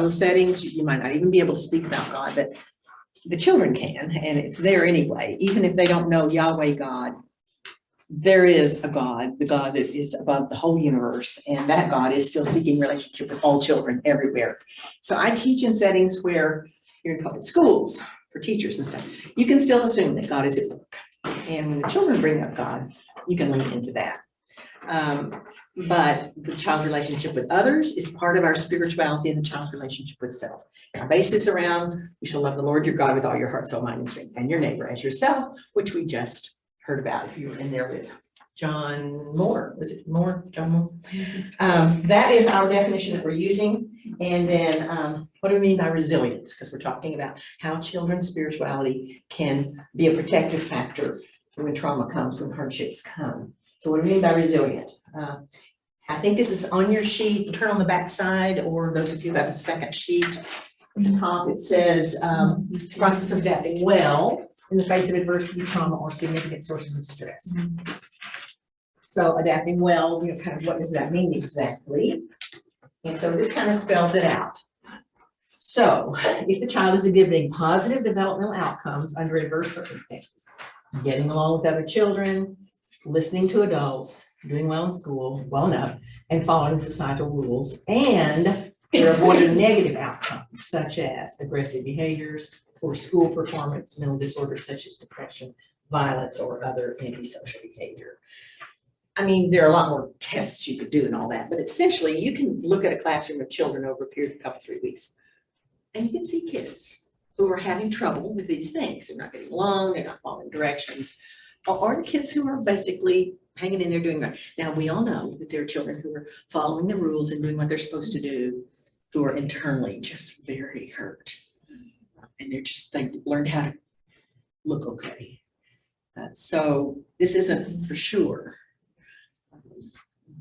some settings, you might not even be able to speak about God, but the children can, and it's there anyway. Even if they don't know Yahweh God, there is a God, the God that is above the whole universe, and that God is still seeking relationship with all children everywhere. So I teach in settings where you're in public schools for teachers and stuff. You can still assume that God is at work. And when the children bring up God, you can link into that. But the child's relationship with others is part of our spirituality and the child's relationship with self. Our basis around, you shall love the Lord your God with all your heart, soul, mind, and strength, and your neighbor as yourself, which we just heard about if you were in there with John Moore. Was it Moore? John Moore? That is our definition that we're using. And then what do we mean by resilience? Because we're talking about how children's spirituality can be a protective factor when trauma comes, when hardships come. So what do we mean by resilient? I think this is on your sheet. Turn on the back side, or those of you who have a second sheet at the top, it says process of adapting well in the face of adversity, trauma, or significant sources of stress. So adapting well, you know, kind of what does that mean exactly? And so this kind of spells it out. So if the child is exhibiting positive developmental outcomes under adverse circumstances, getting along with other children, listening to adults, doing well in school, well enough, and following societal rules, and they're avoiding negative outcomes such as aggressive behaviors, poor school performance, mental disorders such as depression, violence, or other antisocial behavior. I mean, there are a lot more tests you could do and all that, but essentially you can look at a classroom of children over a period of a couple, 3 weeks, and you can see kids who are having trouble with these things. They're not getting along, they're not following directions, or kids who are basically hanging in there doing right. Now, we all know that there are children who are following the rules and doing what they're supposed to do, who are internally just very hurt. And they learned how to look okay. So this isn't for sure.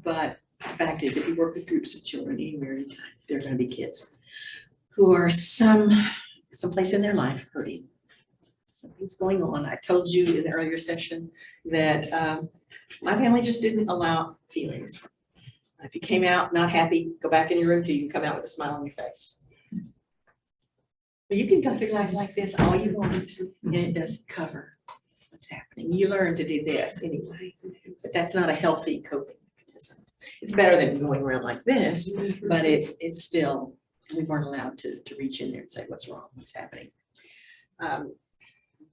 But the fact is, if you work with groups of children anywhere, anytime, there are going to be kids who are someplace in their life hurting. Something's going on. I told you in the earlier session that my family just didn't allow feelings. If you came out not happy, go back in your room till you can come out with a smile on your face. But you can go through life like this all you want to, and it doesn't cover what's happening. You learn to do this anyway, but that's not a healthy coping mechanism. It's better than going around like this, but it's still, we weren't allowed to reach in there and say, what's wrong, what's happening.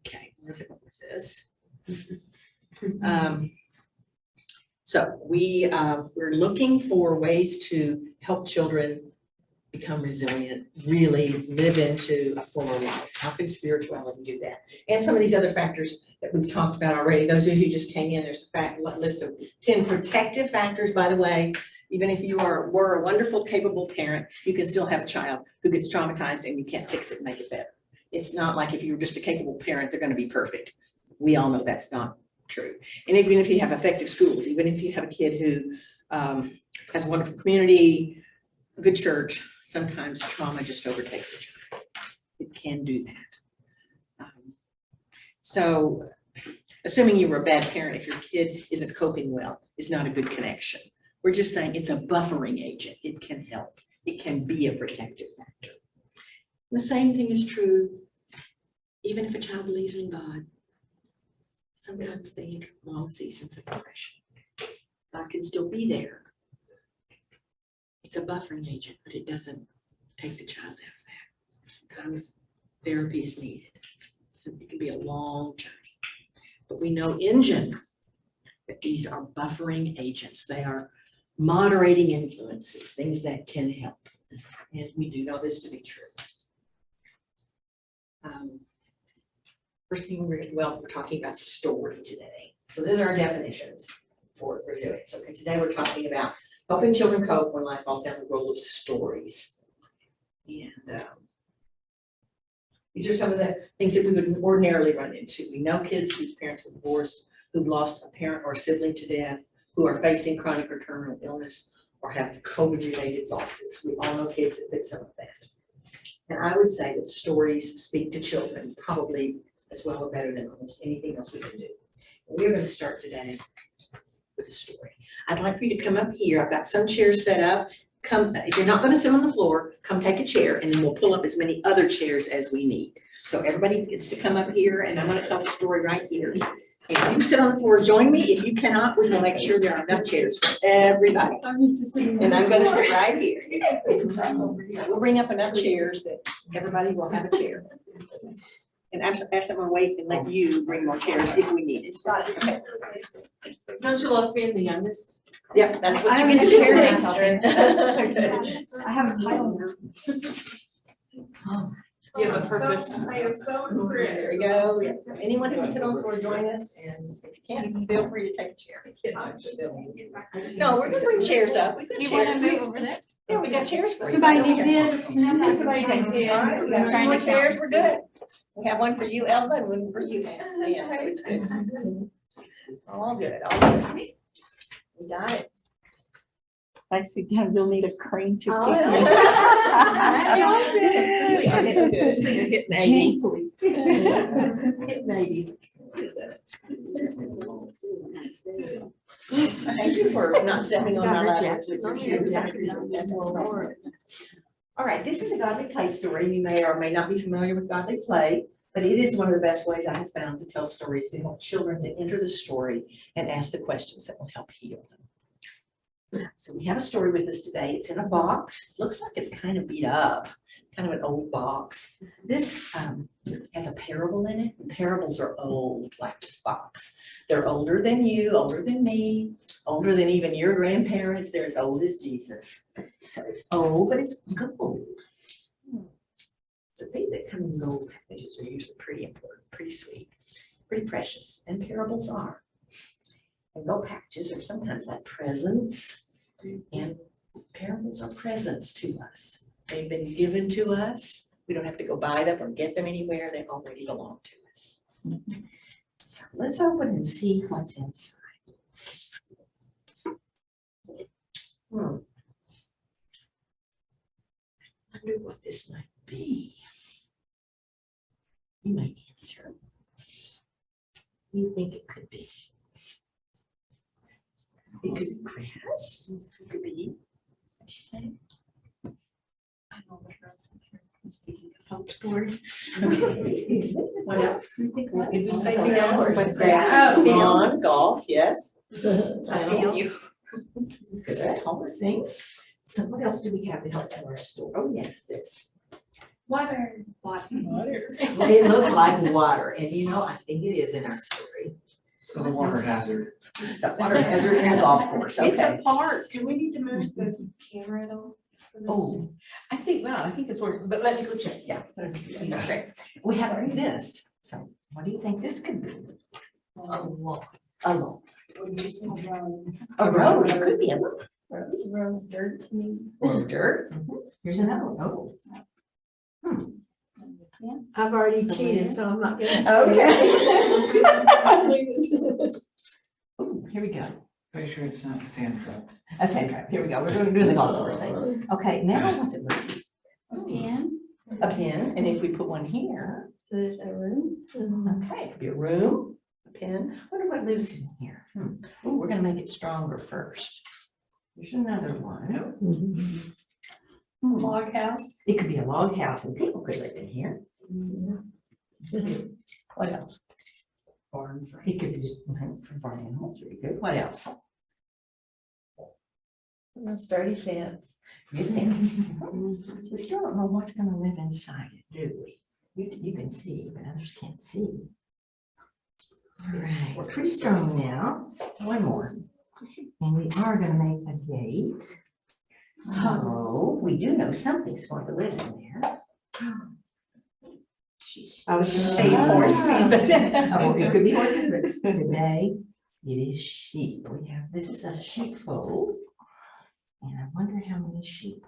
Okay, where's it going with this? So we're looking for ways to help children become resilient, really live into a fuller life. How can spirituality do that? And some of these other factors that we've talked about already. Those of you who just came in, there's a list of 10 protective factors, by the way. Even if you were a wonderful, capable parent, you can still have a child who gets traumatized and you can't fix it and make it better. It's not like if you're just a capable parent, they're going to be perfect. We all know that's not true. And even if you have effective schools, even if you have a kid who has a wonderful community, a good church, sometimes trauma just overtakes a child. It can do that. So assuming you were a bad parent, if your kid isn't coping well, is not a good connection. We're just saying it's a buffering agent. It can help. It can be a protective factor. The same thing is true even if a child believes in God. Sometimes they enter long seasons of depression. God can still be there. It's a buffering agent, but it doesn't take the child out of that. Sometimes therapy is needed. So it can be a long journey. But we know in general that these are buffering agents. They are moderating influences, things that can help. And we do know this to be true. First thing we're talking about story today. So those are our definitions for resilience. Okay, today we're talking about helping children cope when life falls down the road of stories. And these are some of the things that we would ordinarily run into. We know kids whose parents are divorced, who've lost a parent or a sibling to death, who are facing chronic or terminal illness, or have COVID-related losses. We all know kids that fit some of that. And I would say that stories speak to children probably as well or better than almost anything else we can do. And we're going to start today with a story. I'd like for you to come up here. I've got some chairs set up. come, if you're not gonna sit on the floor, come take a chair, and then we'll pull up as many other chairs as we need. So everybody gets to come up here, and I'm gonna tell a story right here. If you sit on the floor, join me. If you cannot, we will make sure there are enough chairs for everybody. And I'm gonna sit right here. We'll bring up enough chairs that everybody will have a chair. And after I'm gonna wait and let you bring more chairs if we need it. Okay. Don't you love being the youngest? Yep, that's what I'm you in get the to chair do. next I have a title. You have a purpose. There we go. Yeah, so anyone who wants to sit on the floor, join us, and if you can't, feel free to take a chair. No, we're gonna bring chairs up. We got Do you want chairs. to move over there? Yeah, we got chairs for you. Somebody needs it. Somebody needs it. All right, we got two more chairs, we're good. We have one for you, Elva, and one for you, Ann. Yeah, so it's good. All good, all good. We got it. Actually, you'll need a crane to Oh, pick Hit me. maybe. Thank you for not stepping on my lap. All right, this is a Godly Play story. You may or may not be familiar with Godly Play, but it is one of the best ways I have found to tell stories, to help children to enter the story and ask the questions that will help heal them. So we have a story with us today. It's in a box. Looks like it's kind of beat up, kind of an old box. This has a parable in it. And parables are old, like this box. They're older than you, older than me, older than even your grandparents. They're as old as Jesus. So it's old, but it's gold. It's a thing that come in gold packages are usually pretty important, pretty sweet, pretty precious, and parables are. And gold packages are sometimes like presents, and parables are presents to us. They've been given to us. We don't have to go buy them or get them anywhere. They already belong to us. So let's open and see what's inside. I wonder what this might be. You might answer. What do you think it could be? It could be grass. It could be, what'd you say? I know what else I'm here. Let's see, a folks board. What else? What did we say? Grass, Oh, lawn, golf, yes. Thank you. Good, all those things. So what else do we have to help tell our story? Oh, yes, this. Water. It looks like water, and you know, I think it is in our story. So the water hazard. The water hazard in a golf course, It's a okay. park. Do we need to move the camera though? Oh, I think it's working, but let me go check. yeah, that's great. We have this, so what do you think this could be? A lawn. A lawn. A road, it could be a road. Road, dirt. Or dirt. Here's another one. Oh. I've already cheated, so I'm not gonna. Okay. Ooh, here we go. Make sure it's not a sand trap. A sand trap. Here we go. We're doing the golf course thing. Okay, now what's it look like? Pen. A pin, and if we put one here, There's a room. okay, it could be a room, a pin. I wonder what lives in here. Ooh, we're gonna make it stronger first. There's another one. Log house. It could be a log house and people could live in here. What else? Barn. It could be for barn animals, really good. What else? A sturdy fence. Good fence. We still don't know what's gonna live inside it, do we? You can see, but others can't see. All right, we're pretty strong now. One more. And we are gonna make a gate. So we do know something's going to live in there. I was gonna say horse, but oh, it could be horses, but today it is sheep. We have, this is a sheepfold. And I wonder how many sheep.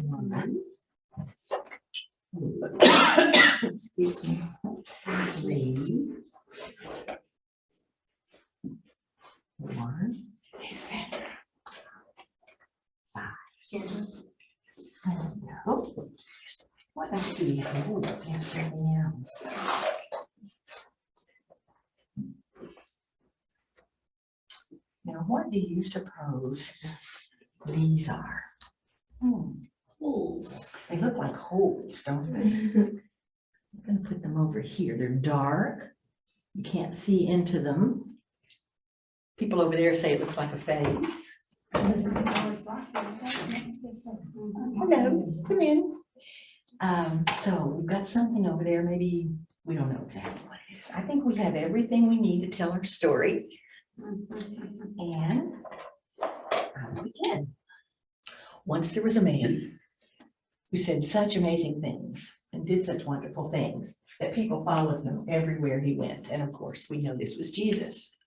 One. Excuse me. 3. 1. 5. No. What else do we have? We have something else. Now, what do you suppose these are. Holes. They look like holes, don't they? I'm gonna put them over here. They're dark. You can't see into them. People over there say it looks like a face. Hello, come in. So we've got something over there. Maybe we don't know exactly what it is. I think we have everything we need to tell our story. And I'll begin. Once there was a man who said such amazing things and did such wonderful things that people followed him everywhere he went. And of course, we know this was Jesus.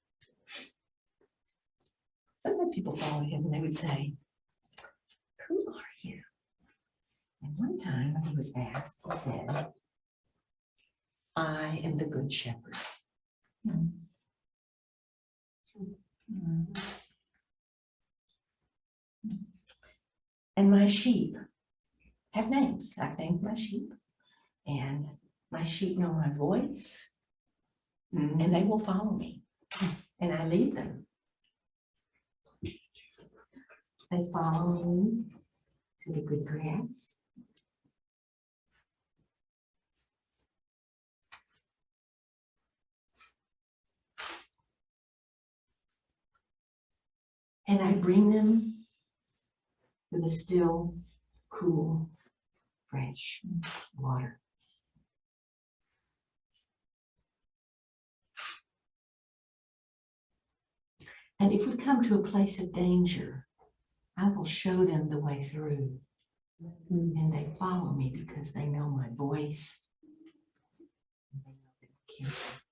Sometimes people followed him and they would say, "Who are you?" And one time when he was asked, he said, "I am the good shepherd." And my sheep have names. I've named my sheep. And my sheep know my voice. And they will follow me. And I lead them. They follow me to the good grass. And I bring them to the still, cool, fresh water. And if we come to a place of danger, I will show them the way through. And they follow me because they know my voice. And they know that I care for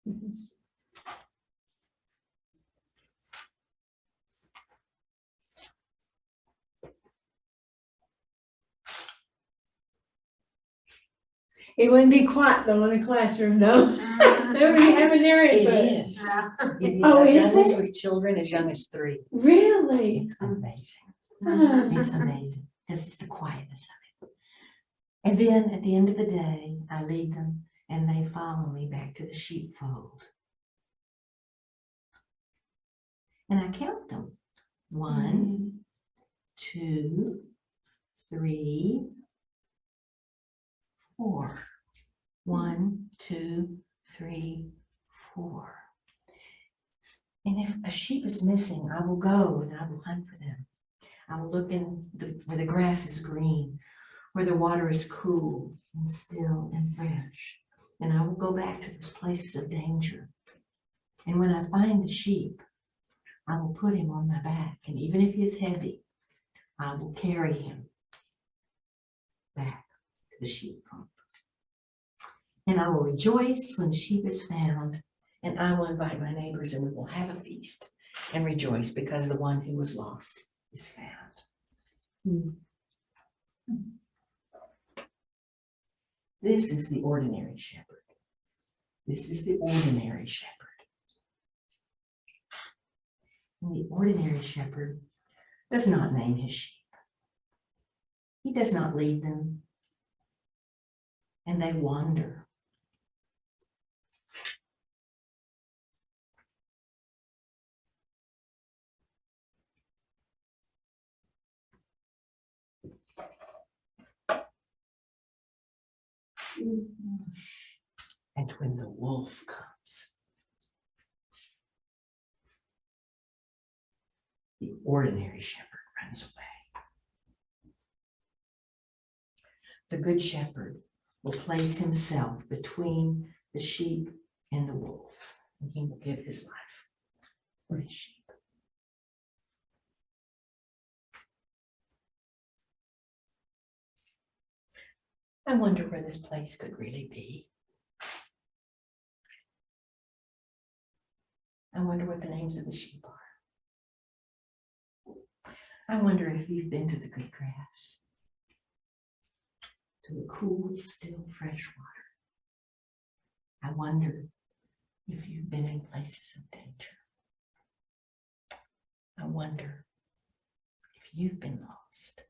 them. It wouldn't be quiet though in the classroom though. Everybody having their It input. is. It is. Oh, I've is done this it? with children as young as 3. Really? It's amazing. Huh. It's amazing because it's the quietness of it. And then at the end of the day, I lead them and they follow me back to the sheepfold. And I count them. 1, 2, 3, 4. 1, 2, 3, 4. And if a sheep is missing, I will go and I will hunt for them. I will look where the grass is green, where the water is cool and still and fresh. And I will go back to those places of danger. And when I find the sheep, I will put him on my back. And even if he is heavy, I will carry him back to the sheepfold. And I will rejoice when the sheep is found. And I will invite my neighbors and we will have a feast and rejoice because the one who was lost is found. This is the ordinary shepherd. This is the ordinary shepherd. And the ordinary shepherd does not name his sheep. He does not lead them. And they wander. And when the wolf comes, the ordinary shepherd runs away. The good shepherd will place himself between the sheep and the wolf, and he will give his life for his sheep. I wonder where this place could really be. I wonder what the names of the sheep are. I wonder if you've been to the good grass, to the cool, still, fresh water. I wonder if you've been in places of danger. I wonder if you've been lost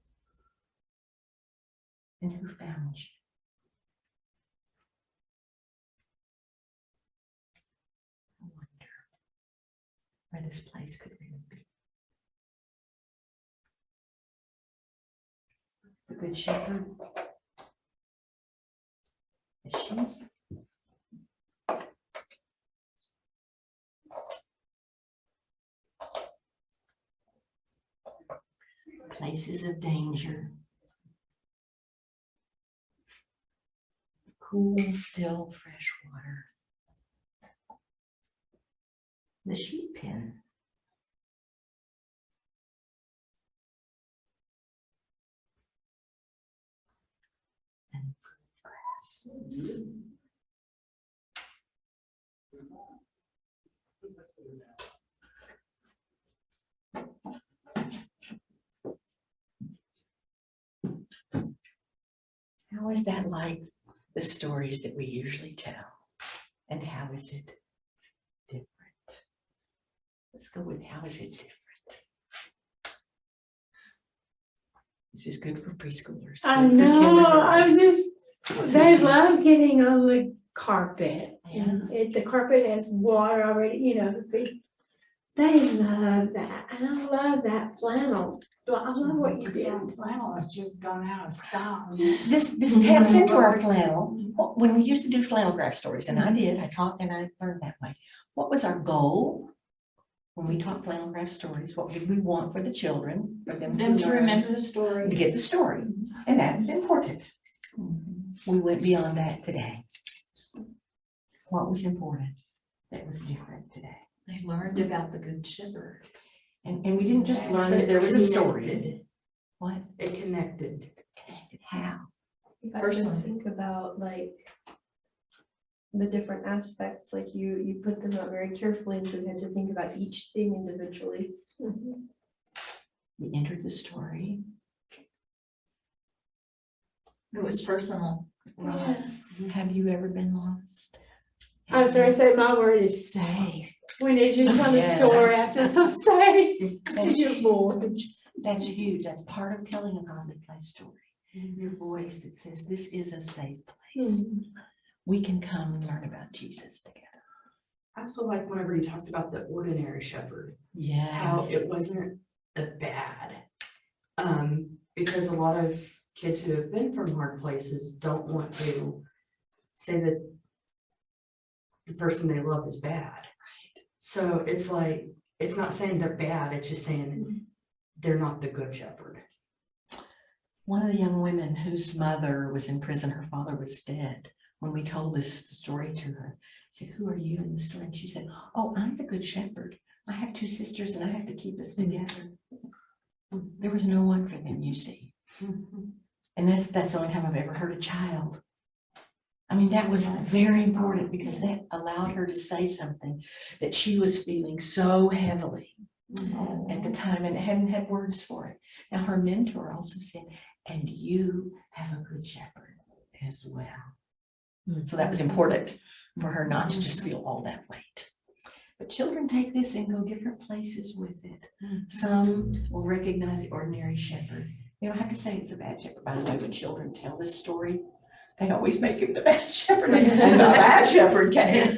and who found you. I wonder where this place could really be. Good shepherd. The sheep. Places of danger. Cool, still, fresh water. The sheep pen. And grass. How is that like the stories that we usually tell? And how is it different? Let's go with how is it different? This is good for preschoolers. I good for know, I was kindergartners. just, they love getting on the carpet. Yeah. And if the carpet has water already, you know, they love that. And I love that flannel. Well, I love what you did. Flannel has just gone out of style. This taps into our flannel. When we used to do flannel graph stories, and I did, I taught and I learned that way. What was our goal? When we taught flannel graph stories, what did we want for the children? For them to learn, remember the story. to get the story, and that's important. We went beyond that today. What was important that was different today? They learned about the good shepherd. And we didn't just learn that there was a story. Connected. What? It connected. Connected how? You guys Personally. would think about like the different aspects, like you put them out very carefully, and so you had to think about each thing individually. We entered the story. It was personal. Yes. Have you ever been lost? I was going to say, my word is safe. When it's just on the Yes. story, I feel so safe. That's Your voice. That's huge. That's part of telling a godly place story. Your voice that says this is a safe place. We can come and learn about Jesus together. I also like whenever you talked about the ordinary shepherd, how Yeah. it wasn't the bad. Because a lot of kids who have been from hard places don't want to say that the person they love is bad. Right. So it's like, it's not saying they're bad, it's just saying they're not the good shepherd. One of the young women whose mother was in prison, her father was dead. When we told this story to her, I said, who are you in the story? And she said, oh, I'm the good shepherd. I have 2 sisters and I have to keep us together. There was no one for them, you see. And that's the only time I've ever heard a child. I mean, that was very important because that allowed her to say something that she was feeling so heavily at the time and hadn't had words for it. Now her mentor also said, and you have a good shepherd as well. So that was important for her not to just feel all that weight. But children take this and go different places with it. Some will recognize the ordinary shepherd. You don't have to say it's a bad shepherd. By the way, when children tell this story, they always make him the bad shepherd. And the bad shepherd came.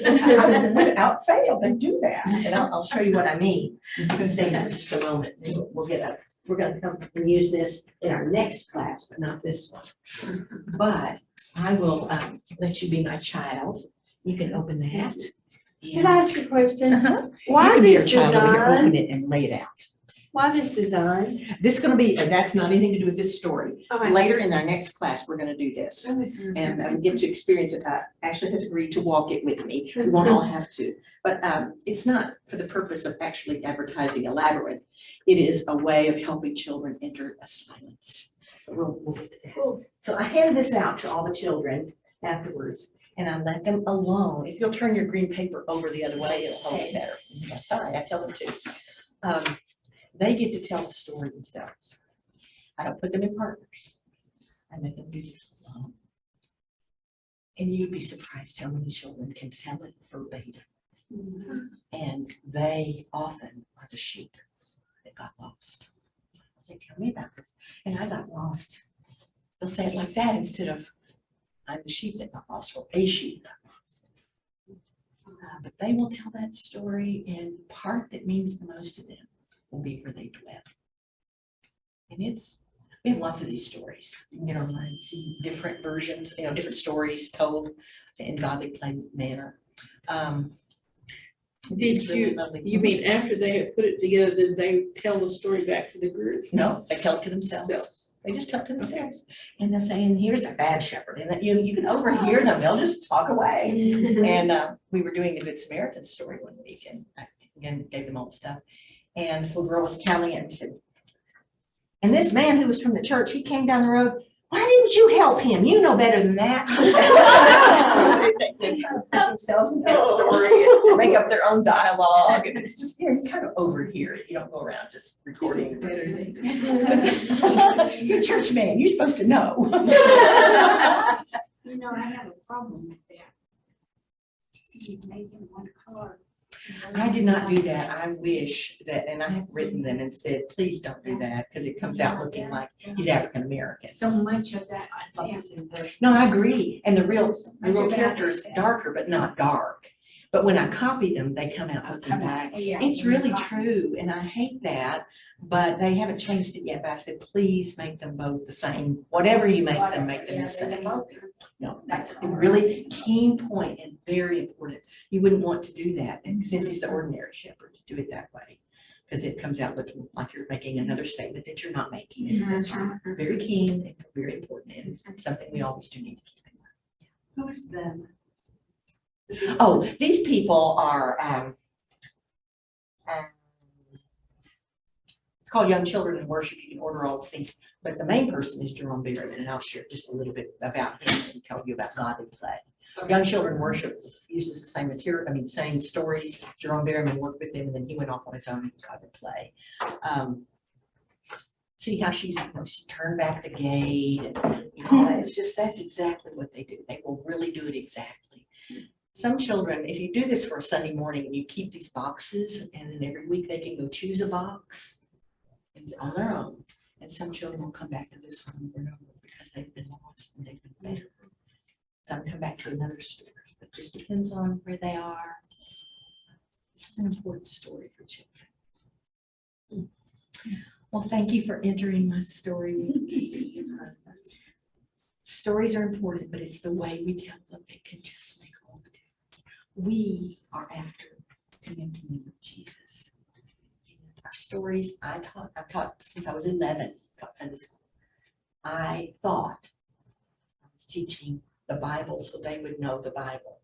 Without fail, they do that. And I'll show you what I mean. You can stay there just a moment. We'll get up. We're gonna come and use this in our next class, but not this one. But I will let you be my child. You can open that. Can I ask a question? You Why can be your this child over here, open design? it and lay it out. Why this design? This is gonna be, that's not anything to do with this story. Okay. Later in our next class, we're gonna do this. And we get to experience it. Ashley has agreed to walk it with me. We won't all have to. But it's not for the purpose of actually advertising a labyrinth. It is a way of helping children enter a silence. We'll get to that. So I hand this out to all the children afterwards and I let them alone. If you'll turn your green paper over the other way, it'll hold it better. That's all right, I tell them to. They get to tell the story themselves. I don't put them in partners. I let them do this alone. And you'd be surprised how many children can tell it verbatim. And they often are the sheep that got lost. I'll say, tell me about this. And I got lost. They'll say it like that instead of, I'm the sheep that got lost, or a sheep got lost. But they will tell that story, and the part that means the most to them will be where they dwell. And it's We have lots of these stories. You can get online and see different versions, different stories told in godly play manner. It's Did really you, lovely. you mean after they had put it together, did they tell the story back to the group? No, they tell it to themselves. They just tell it to themselves. And they'll say, and here's the bad shepherd. And that you can overhear them. They'll just talk away. And we were doing the Good Samaritan story one week and I again gave them all the stuff. And this little girl was telling it and said, and this man who was from the church, he came down the road. Why didn't you help him? You know better than that. So they kind of put themselves in that story and make up their own dialogue. And it's just, you kind of overhear it. You don't go around just recording it. You're a church man. You're supposed to know. You know, I have a problem with that. You make him one color. I did not do that. I wish that, and I have written them and said, please don't do that because it comes out looking like he's African American. So much of that, I can't. No, I agree. And the real character is darker, but not dark. But when I copy them, they come out looking black. It's really true, and I hate that, but they haven't changed it yet. But I said, please make them both the same. Whatever you make them the same. No, that's a really keen point and very important. You wouldn't want to do that, and since he's the ordinary shepherd, to do it that way. Because it comes out looking like you're making another statement that you're not making. That's very keen and very important, and something we always do need to keep in mind. Who is them? Oh, these people are, it's called Young Children in Worship. You can order all the things, but the main person is Jerome Berryman, and I'll share just a little bit about him and tell you about godly play. Young Children Worship uses the same material, same stories. Jerome Berryman worked with him, and then he went off on his own and godly play. See how she turned back the gate, and it's just, that's exactly what they do. They will really do it exactly. Some children, if you do this for a Sunday morning and you keep these boxes, and then every week they can go choose a box on their own. And some children will come back to this one over and over because they've been lost and they've been better. Some come back to another story, but it just depends on where they are. This is an important story for children. Well, thank you for entering my story with me. Stories are important, but it's the way we tell them that can just make all the difference. We are after connecting with Jesus. Our stories, I've taught since I was 11, taught Sunday school. I thought I was teaching the Bible so they would know the Bible.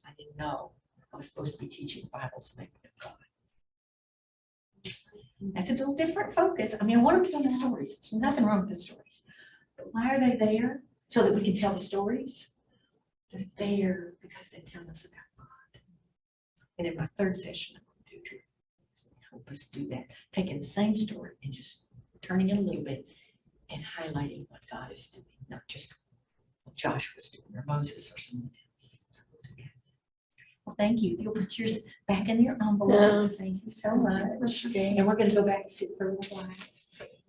I didn't know I was supposed to be teaching the Bible so they would know God. That's a little different focus. I want them to tell the stories. There's nothing wrong with the stories. But why are they there? So that we can tell the stories? They're there because they tell us about God. And in my third session, I'm going to do things that help us do that. Taking the same story and just turning it a little bit and highlighting what God is doing, not just what Joshua's doing or Moses or someone else. Well, thank you. You'll put yours back in your envelope. Thank you so much. And we're going to go back and sit for a little while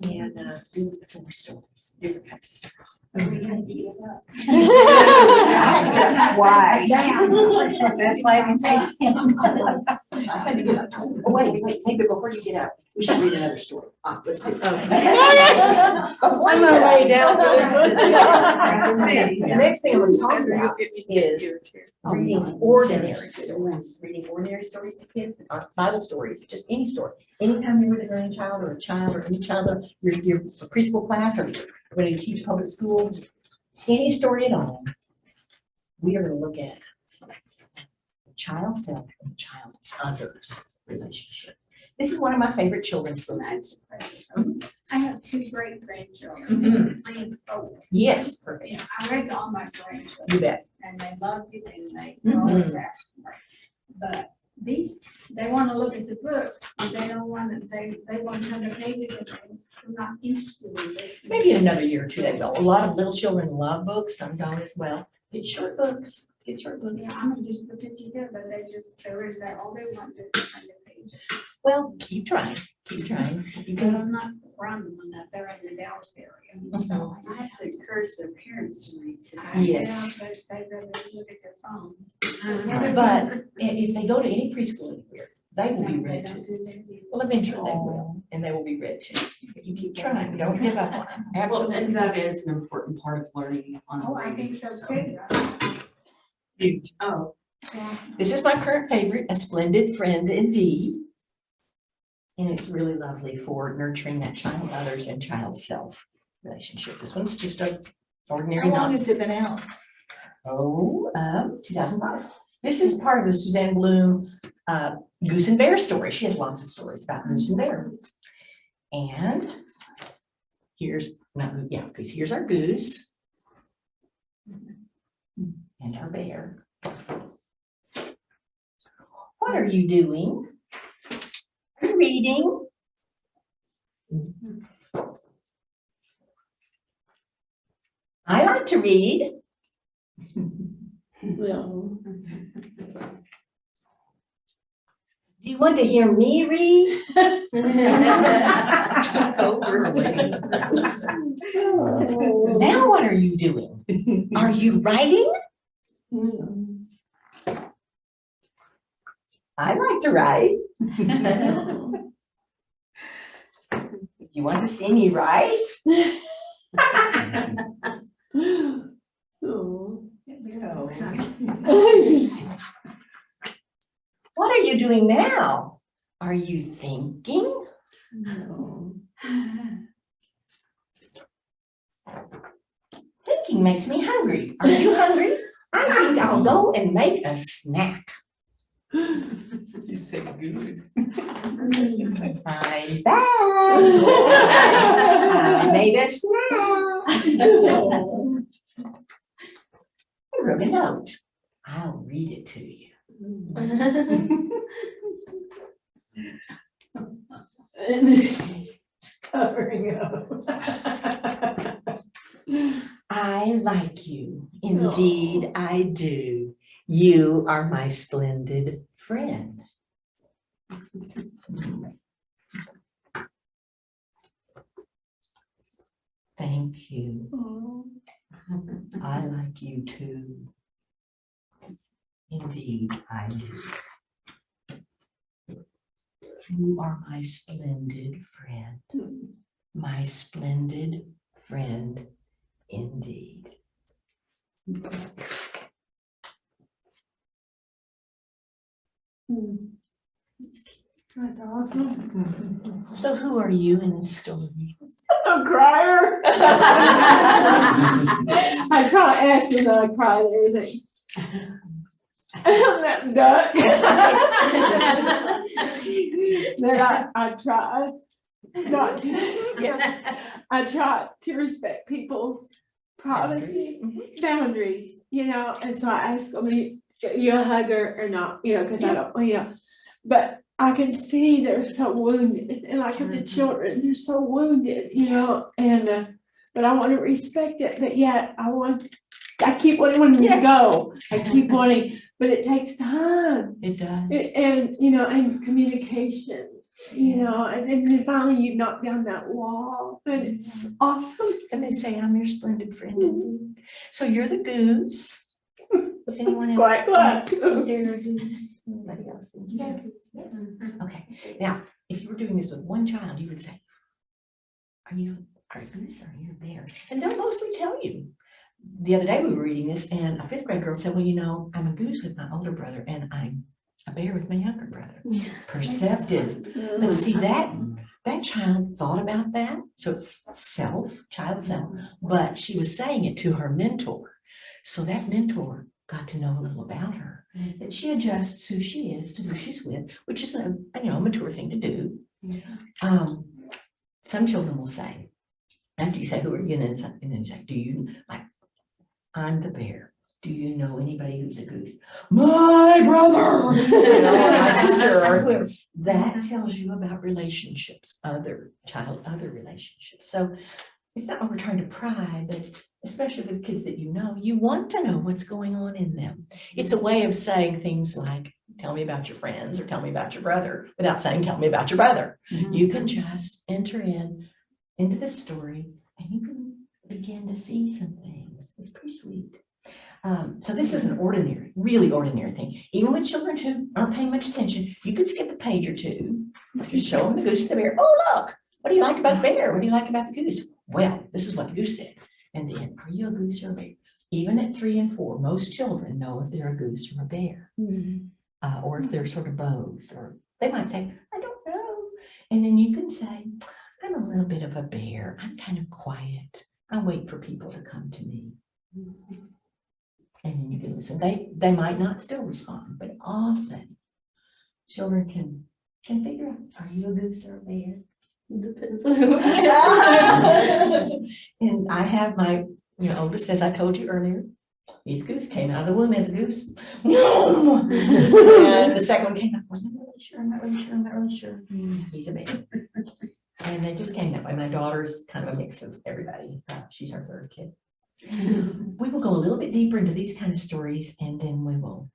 and do some more stories, different kinds of stories. Are we gonna give up? That's why. That's why I can say. I had to get up. Oh, wait, maybe before you get up, we should read another story. Let's do it. I'm gonna lay down for this one. The next thing I'm going to talk about is reading ordinary stories to kids, that aren't Bible stories, just any story. Anytime you're with a grandchild or a child or any child, you're a preschool class or when you teach public school, any story at all, we are going to look at the child self and the child others relationship. This is one of my favorite children's books. I have 2 great grandchildren. I am 4. Yes, perfect. Yeah, I read to all my grandchildren. You bet. And they love it and they always ask for it. But these, they want to look at the books, but they don't want to, they want to turn the pages and they're not interested in this. Maybe in another year or two they will. A lot of little children love books, some don't as well. Get short books. Get short books. Yeah, I'm gonna just put it together, but there is that, all they want is to turn the pages. Well, keep trying. Keep trying. You But can, I'm not around them enough, they're in the Dallas area. So I have to encourage their parents to read too. Yes. Yeah, but they rather look at their phone. but if they go to any preschool anywhere, they will be No, they read don't to. do that either. Well, eventually they will, and they will be read to. You keep trying, don't give up on them. Well, Absolutely. and that is an important part of learning on a Oh, I think so too. Huge. Oh, Yeah. This is my current favorite, A Splendid Friend Indeed. And it's really lovely for nurturing that child others and child self relationship. This one's just a ordinary. How long has it been out? 2005. This is part of the Suzanne Bloom Goose and Bear story. She has lots of stories about Goose and Bear. And here's, because here's our goose and our bear. What are you doing? Are you reading? I like to read. No. Do you want to hear me read? Now what are you doing? Are you writing? I like to write. You want to see me write? Oh. What are you doing now? Are you thinking? No. Thinking makes me hungry. Are you hungry? I think I'll go and make a snack. You say good. I'm back. I made a snack. I wrote a note. I'll read it to you. Covering up. I like you. Indeed, I do. You are my splendid friend. Thank you. I like you too. Indeed, I do. You are my splendid friend. My splendid friend indeed. That's awesome. So who are you in this story? A crier. I try to ask them that I cry and everything. That duck. That I tried not to, I tried to respect people's privacy, boundaries, you know, and so I asked them, you a hugger or not, you know, because I don't, you know, but I can see they're so wounded, and like the children, they're so wounded, you know, and but I want to respect it, but yet I keep wanting them to go. I keep wanting, but it takes time. It does. And, you know, and communication, you know, and then finally you knock down that wall, and it's awesome. And they say, I'm your splendid friend indeed. So you're the goose. Does anyone else? Quack, quack. They're a goose. Anybody else think you're a goose? Yes. Okay. Now, if you were doing this with one child, you would say, are you a goose or are you a bear? And they'll mostly tell you. The other day we were reading this, and a 5th grade girl said, well, you know, I'm a goose with my older brother and I'm a bear with my younger brother. Perceptive. But see, that child thought about that. So it's child self, but she was saying it to her mentor. So that mentor got to know a little about her, that she adjusts who she is to who she's with, which is a mature thing to do. Some children will say, after you say, who are you? And then you say, do you, like, I'm the bear. Do you know anybody who's a goose? My brother, you know, or my sister, or whoever. That tells you about relationships, other relationships. So it's not what we're trying to pry, but especially with kids that you know, you want to know what's going on in them. It's a way of saying things like, tell me about your friends or tell me about your brother, without saying, tell me about your brother. You can just enter into this story and you can begin to see some things. It's pretty sweet. So this is an really ordinary thing. Even with children who aren't paying much attention, you could skip a page or two, just show them the goose, the bear. Oh, look, What do you like about the bear? What do you like about the goose? Well, this is what the goose said. And then, are you a goose or a bear? Even at 3 and 4, most children know if they're a goose or a bear. Or if they're sort of both, or they might say, I don't know. And then you can say, I'm a little bit of a bear. I'm kind of quiet. I wait for people to come to me. And then you can listen. They might not still respond, but often children can figure out, are you a goose or a bear? Depends on who. And I have my, oldest, as I told you earlier, he's a goose, came out of the womb as a goose. And the second one came out, well, I'm not really sure, I'm not really sure, I'm not really sure. He's a bear. And they just came that way. My daughter's kind of a mix of everybody. She's our third kid. We will go a little bit deeper into these kind of stories, and then we will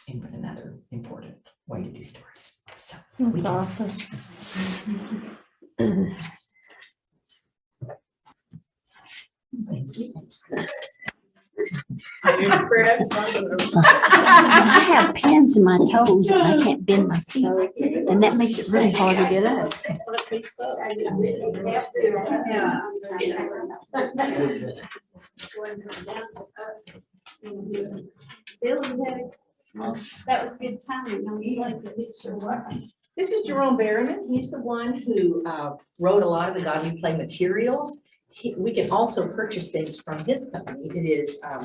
end with another important way to do stories. So we That's can- awesome. Thank you. I have pins in my toes and I can't bend my feet, and that makes it really hard to get up. That was good timing. I'm like, it sure was. This is Jerome Berryman. He's the one who wrote a lot of the God We Play materials. We can also purchase things from his company. It is, I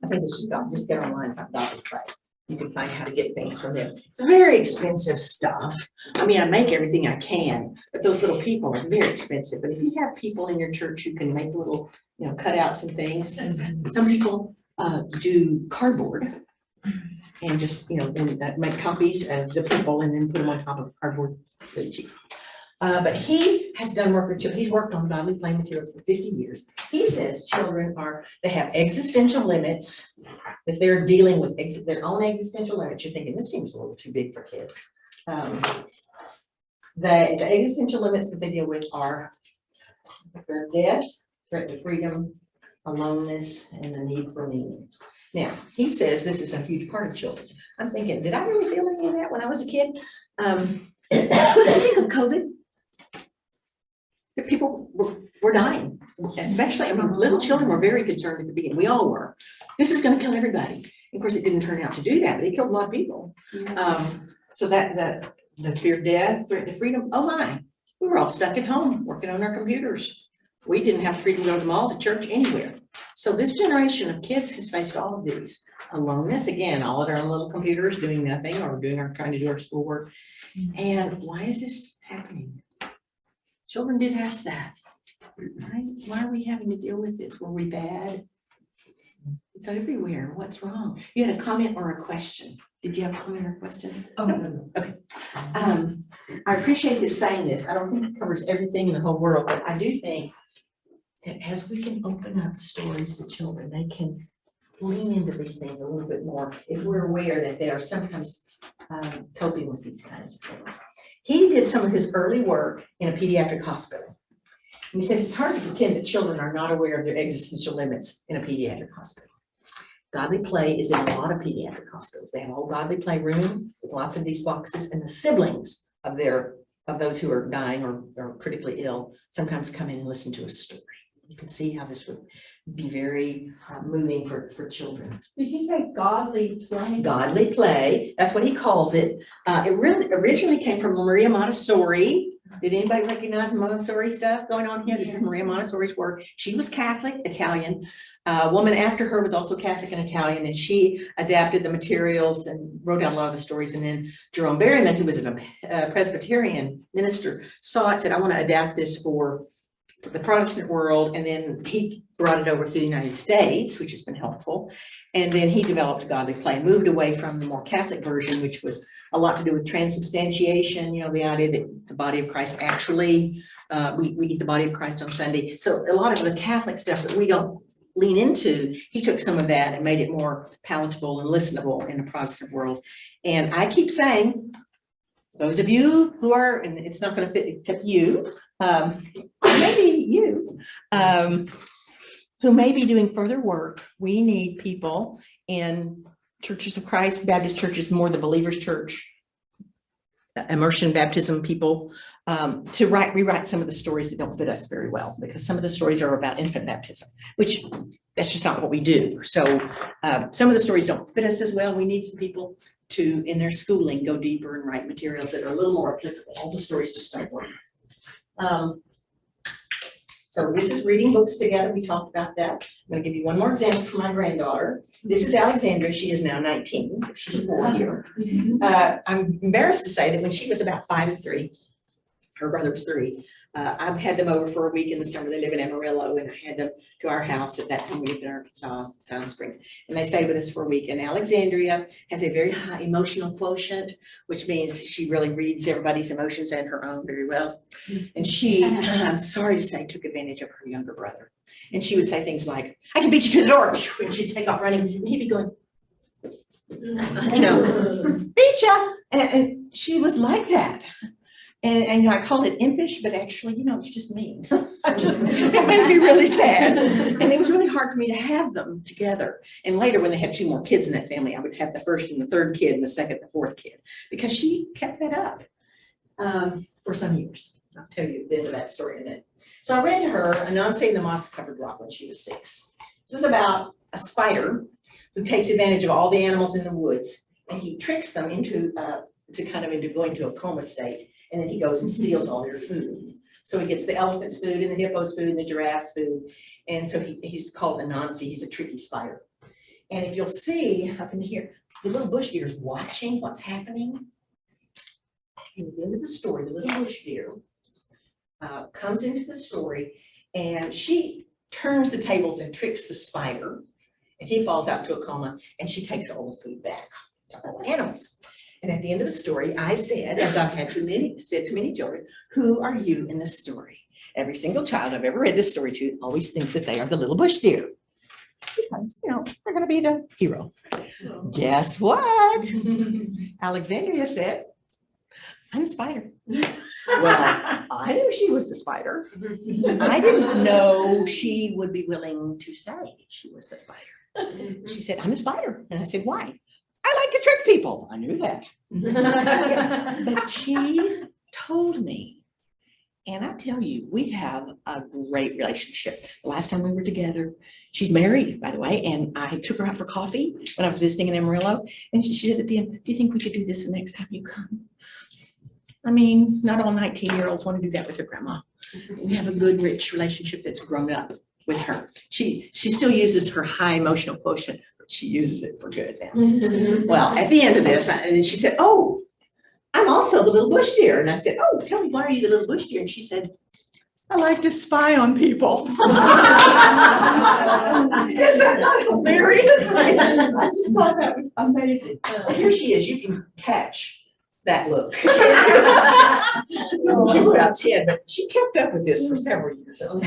think it's just get online about God We Play. You can find how to get things from them. It's very expensive stuff. I mean, I make everything I can, but those little people are very expensive. But if you have people in your church who can make little, cutouts and things, some people do cardboard. And just, make copies of the people and then put them on top of cardboard. Really cheap. But he has done work with children. He's worked on God We Play materials for 50 years. He says children they have existential limits. If they're dealing with their own existential limits, you're thinking, this seems a little too big for kids. The existential limits that they deal with are fear of death, threat to freedom, aloneness, and the need for meaning. Now, he says this is a huge part of children. I'm thinking, did I really feel any of that when I was a kid? I think of COVID. The people were dying, especially, little children were very concerned at the beginning. We all were. This is going to kill everybody. Of course, it didn't turn out to do that, but it killed a lot of people. So that the fear of death, threat to freedom, oh my, we were all stuck at home working on our computers. We didn't have freedom to go to the mall, to church, anywhere. So this generation of kids has faced all of these. Aloneness, again, all at our own little computers, doing nothing or trying to do our schoolwork. And why is this happening? Children did ask that, right? Why are we having to deal with this? Were we bad? It's everywhere. What's wrong? You had a comment or a question. Did you have a comment or a question? Oh, no. Okay. I appreciate his saying this. I don't think it covers everything in the whole world, but I do think that as we can open up stories to children, they can lean into these things a little bit more if we're aware that they are sometimes coping with these kinds of things. He did some of his early work in a pediatric hospital. And he says it's hard to pretend that children are not aware of their existential limits in a pediatric hospital. God We Play is in a lot of pediatric hospitals. They have a whole God We Play room with lots of these boxes, and the siblings of those who are dying or critically ill sometimes come in and listen to a story. You can see how this would be very moving for children. Did you say godly play? Godly Play, that's what he calls it. It really originally came from Maria Montessori. Did anybody recognize Montessori stuff going on here? This is Maria Montessori's work. She was Catholic, Italian. A woman after her was also Catholic and Italian, and she adapted the materials and wrote down a lot of the stories. And then Jerome Berryman, who was a Presbyterian minister, saw it, said, I want to adapt this for the Protestant world, and then he brought it over to the United States, which has been helpful. And then he developed Godly Play, moved away from the more Catholic version, which was a lot to do with transubstantiation, the idea that the body of Christ actually, we eat the body of Christ on Sunday. So a lot of the Catholic stuff that we don't lean into, he took some of that and made it more palatable and listenable in the Protestant world. And I keep saying, those of you who are, and it's not going to fit except you, maybe you, who may be doing further work, we need people in Churches of Christ, Baptist churches, more the Believers Church, immersion baptism people, to rewrite some of the stories that don't fit us very well, because some of the stories are about infant baptism, which that's just not what we do. So some of the stories don't fit us as well. We need some people to, in their schooling, go deeper and write materials that are a little more applicable. All the stories just don't work. So this is reading books together. We talked about that. I'm going to give you one more example from my granddaughter. This is Alexandra. She is now 19. She's 4 here. I'm embarrassed to say that when she was about 5 and 3, her brother was 3. I've had them over for a week in the summer. They live in Amarillo, and I had them to our house. At that time, we lived in Arkansas, Silent Springs, and they stayed with us for a week. And Alexandria has a very high emotional quotient, which means she really reads everybody's emotions and her own very well. And she, I'm sorry to say, took advantage of her younger brother. And she would say things like, "I can beat you to the door," and she'd take off running, and he'd be going, you know, "Beat ya!" And she was like that. And you know, I call it impish, but actually, you know, it's just mean. It made me really sad. And it was really hard for me to have them together. And later, when they had 2 more kids in that family, I would have the first and the 3rd kid and the 2nd and the 4th kid, because she kept that up for some years. I'll tell you the end of that story in a minute. So I read to her Anansi and the Moss-Covered Rock when she was 6. This is about a spider who takes advantage of all the animals in the woods, and he tricks them into going to a coma state. And then he goes and steals all their food. So he gets the elephant's food and the hippo's food and the giraffe's food. And so he's called Anansi. He's a tricky spider. And if you'll see up in here, the little bush deer is watching what's happening. In the end of the story, the little bush deer comes into the story, and she turns the tables and tricks the spider. And he falls out to a coma, and she takes all the food back to all the animals. And at the end of the story, I said, as I've had said to many children, "Who are you in this story?" Every single child I've ever read this story to always thinks that they are the little bush deer, because, you know, they're going to be the hero. Guess what? Alexandria said, "I'm a spider." Well, I knew she was the spider. I didn't know she would be willing to say she was the spider. She said, "I'm a spider." And I said, "Why?" "I like to trick people." I knew that. But she told me, and I tell you, we have a great relationship. The last time we were together, she's married, by the way, and I took her out for coffee when I was visiting in Amarillo, and she said at the end, "Do you think we could do this the next time you come?" I mean, not all 19-year-olds want to do that with their grandma. We have a good, rich relationship that's grown up with her. She still uses her high emotional quotient, but she uses it for good now. Well, at the end of this, and she said, "Oh, I'm also the little bush deer." And I said, "Oh, tell me, why are you the little bush deer?" And she said, "I like to spy on people." Is that not hilarious? I just thought that was amazing. Here she is. You can catch that look. She was about 10, but she kept up with this for several years. So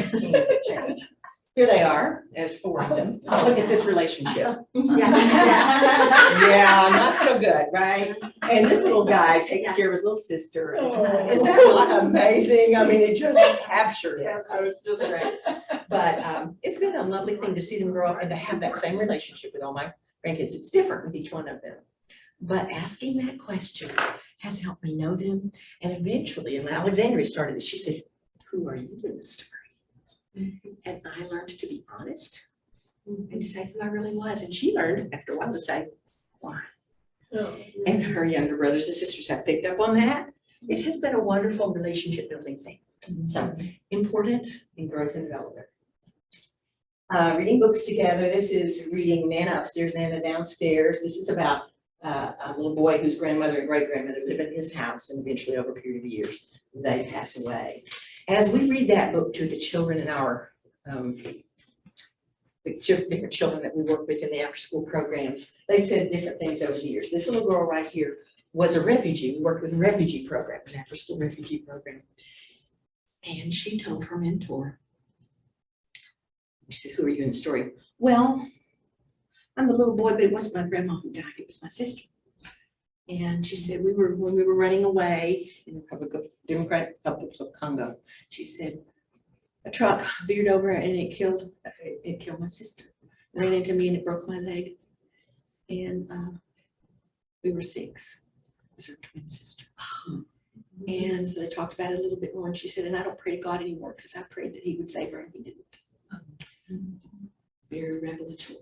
here they are, as 4 of them. Look at this relationship. Yeah, not so good, right? And this little guy takes care of his little sister. Is that not amazing? I mean, it just captured it. I was just great. But it's been a lovely thing to see them grow up and to have that same relationship with all my grandkids. It's different with each one of them. But asking that question has helped me know them. And eventually, and when Alexandria started this, she said, "Who are you in this story?" And I learned to be honest and to say who I really was. And she learned after a while to say, "Why?" And her younger brothers and sisters have picked up on that. It has been a wonderful relationship building thing. So important in growth and development. Reading books together. This is reading Nana Upstairs, Nana Downstairs. This is about a little boy whose grandmother and great grandmother live in his house, and eventually over a period of years, they pass away. As we read that book to the children in our, the different children that we work with in the after school programs, they said different things over the years. This little girl right here was a refugee. We worked with a refugee program, an after school refugee program. And she told her mentor, she said, "Who are you in the story?" "Well, I'm the little boy, but it wasn't my grandma who died, it was my sister." And she said, when we were running away in the Democratic Republic of Congo, she said, a truck veered over and it killed my sister. Ran into me and it broke my leg. And we were 6. It was her twin sister. And so they talked about it a little bit more, and she said, and I don't pray to God anymore, because I prayed that he would save her, and he didn't. Very revelatory.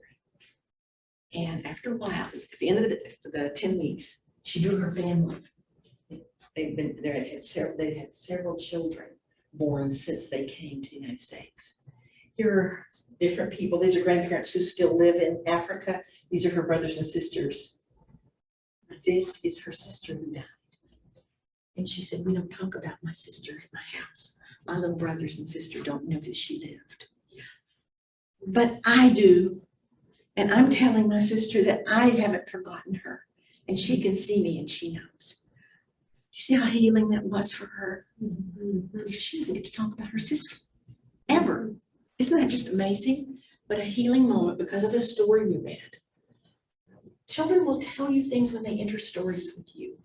And after a while, at the end of the 10 weeks, she drew her family. They'd had several children born since they came to the United States. Here are different people. These are grandparents who still live in Africa. These are her brothers and sisters. This is her sister who died. And she said, we don't talk about my sister at my house. My little brothers and sister don't know that she lived. But I do. And I'm telling my sister that I haven't forgotten her. And she can see me and she knows. You see how healing that was for her? Because she doesn't get to talk about her sister ever. Isn't that just amazing? But a healing moment because of a story we read. Children will tell you things when they enter stories with you.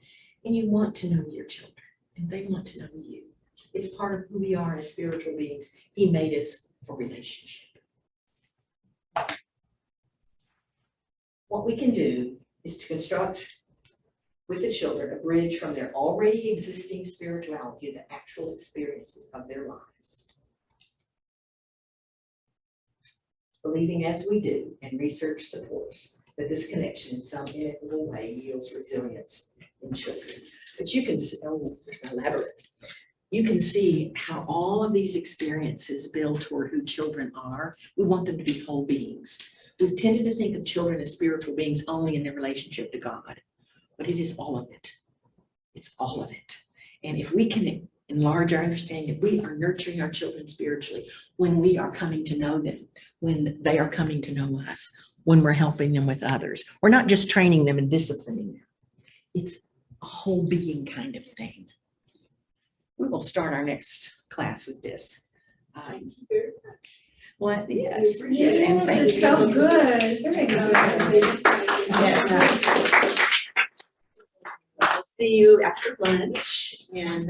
And you want to know your children. And they want to know you. It's part of who we are as spiritual beings. He made us for relationship. What we can do is to construct with the children a bridge from their already existing spirituality to the actual experiences of their lives. Believing as we do, and research supports, that this connection in some inequitable way yields resilience in children. But you can see, elaborate. You can see how all of these experiences build toward who children are. We want them to be whole beings. We've tended to think of children as spiritual beings only in their relationship to God, but it is all of it. It's all of it. And if we can enlarge our understanding that we are nurturing our children spiritually when we are coming to know them, when they are coming to know us, when we're helping them with others, we're not just training them and disciplining them. It's a whole being kind of thing. We will start our next class with this. Thank you very much. What? Yes, yes, and thank It's you. so good. Very I'll see you after lunch, and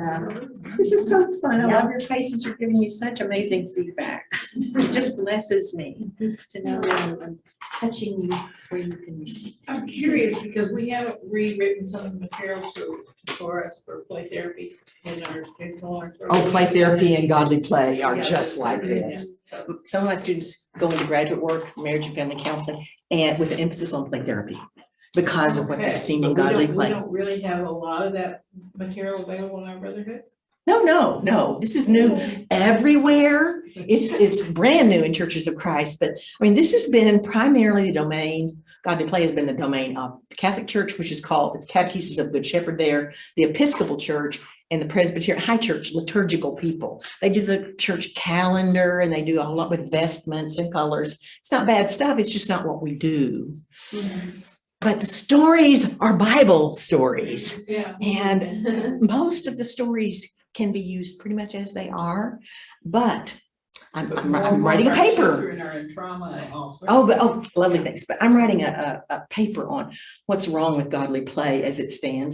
this is so fun. I love your faces. You're giving me such amazing feedback. It just blesses me to know that I'm touching you where you can receive. I'm curious because we haven't rewritten some of the materials for us for play therapy in our. Oh, play therapy and godly play are Yeah, just like yeah, this. so. Some of my students go into graduate work, marriage and family counseling, and with an emphasis on play therapy because of what Okay, they've seen in but godly we play. don't really have a lot of that material available in our Brotherhood. No, this is new everywhere. It's brand new in Churches of Christ, but I mean, this has been primarily the domain, godly play has been the domain of the Catholic Church, which is called, it's Catechesis of Good Shepherd there, the Episcopal Church, and the Presbyterian High Church liturgical people. They do the church calendar and they do a lot with vestments and colors. It's not bad stuff. It's just not what we do. But the stories are Bible stories. Yeah. And most of the stories can be used pretty much as they are, but I'm writing a paper. Children are in trauma and all sorts. Oh, lovely things. But I'm writing a paper on what's wrong with godly play as it stands.